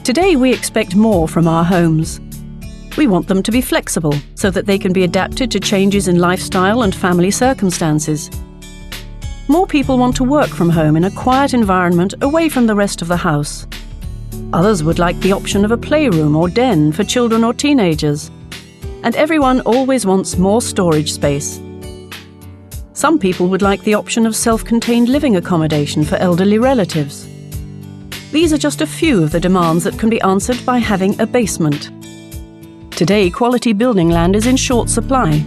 Today we expect more from our homes. We want them to be flexible so that they can be adapted to changes in lifestyle and family circumstances. More people want to work from home in a quiet environment away from the rest of the house. Others would like the option of a playroom or den for children or teenagers. And everyone always wants more storage space. Some people would like the option of self-contained living accommodation for elderly relatives. These are just a few of the demands that can be answered by having a basement. Today, quality building land is in short supply,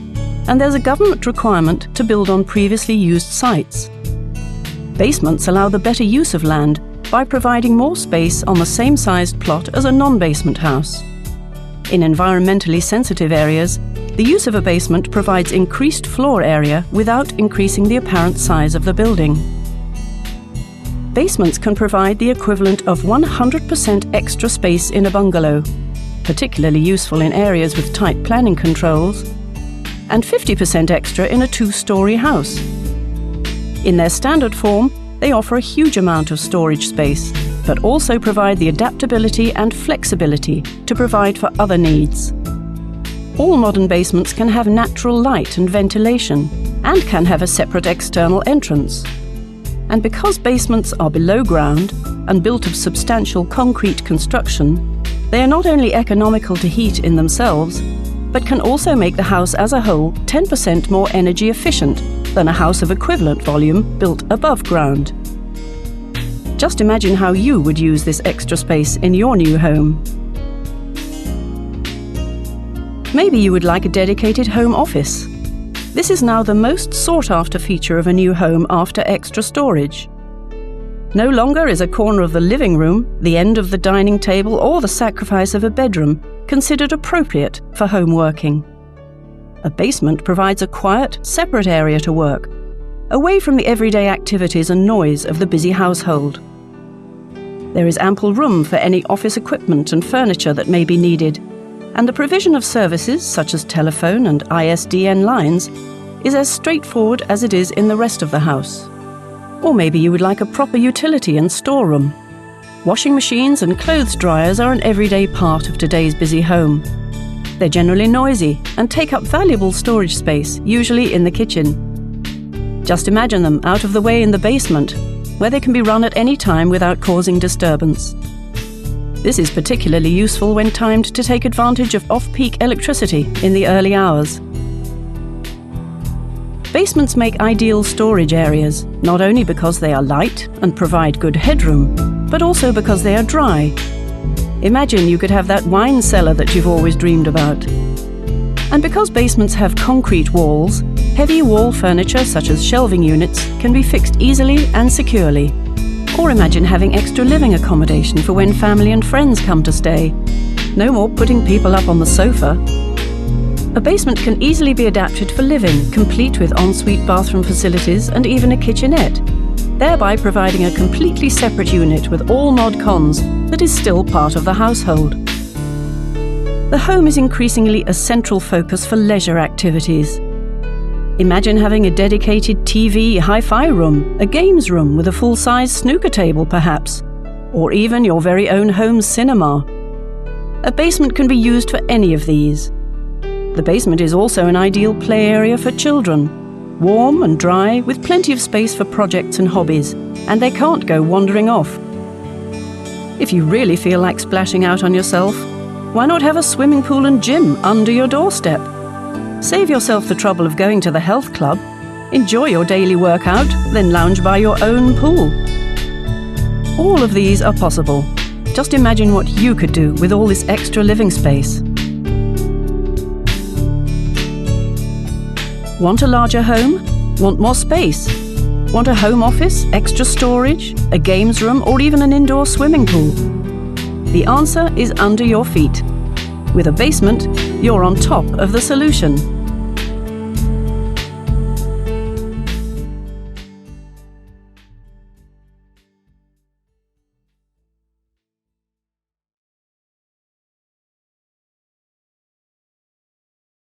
and there's a government requirement to build on previously used sites. Basements allow the better use of land by providing more space on the same sized plot as a non-basement house. In environmentally sensitive areas, the use of a basement provides increased floor area without increasing the apparent size of the building. Basements can provide the equivalent of 100% extra space in a bungalow, particularly useful in areas with tight planning controls, and 50% extra in a two-story house. In their standard form, they offer a huge amount of storage space, but also provide the adaptability and flexibility to provide for other needs. All modern basements can have natural light and ventilation, and can have a separate external entrance. And because basements are below ground and built of substantial concrete construction, they are not only economical to heat in themselves, but can also make the house as a whole 10% more energy efficient than a house of equivalent volume built above ground. Just imagine how you would use this extra space in your new home. Maybe you would like a dedicated home office. This is now the most sought-after feature of a new home after extra storage. No longer is a corner of the living room, the end of the dining table, or the sacrifice of a bedroom considered appropriate for home working. A basement provides a quiet, separate area to work, away from the everyday activities and noise of the busy household. There is ample room for any office equipment and furniture that may be needed, and the provision of services such as telephone and ISDN lines is as straightforward as it is in the rest of the house. Or maybe you would like a proper utility and storeroom. Washing machines and clothes dryers are an everyday part of today's busy home. They're generally noisy and take up valuable storage space, usually in the kitchen. Just imagine them out of the way in the basement, where they can be run at any time without causing disturbance. This is particularly useful when timed to take advantage of off-peak electricity in the early hours. Basements make ideal storage areas, not only because they are light and provide good headroom, but also because they are dry. Imagine you could have that wine cellar that you've always dreamed about. And because basements have concrete walls, heavy wall furniture such as shelving units can be fixed easily and securely. Or imagine having extra living accommodation for when family and friends come to stay. No more putting people up on the sofa. A basement can easily be adapted for living, complete with ensuite bathroom facilities and even a kitchenette, thereby providing a completely separate unit with all mod cons that is still part of the household. The home is increasingly a central focus for leisure activities. Imagine having a dedicated TV hi-fi room, a games room with a full-size snooker table perhaps, or even your very own home cinema. A basement can be used for any of these. The basement is also an ideal play area for children, warm and dry with plenty of space for projects and hobbies, and they can't go wandering off. If you really feel like splashing out on yourself, why not have a swimming pool and gym under your doorstep? Save yourself the trouble of going to the health club, enjoy your daily workout, then lounge by your own pool. All of these are possible. Just imagine what you could do with all this extra living space. Want a larger home? Want more space? Want a home office, extra storage, a games room, or even an indoor swimming pool? The answer is under your feet. With a basement, you're on top of the solution.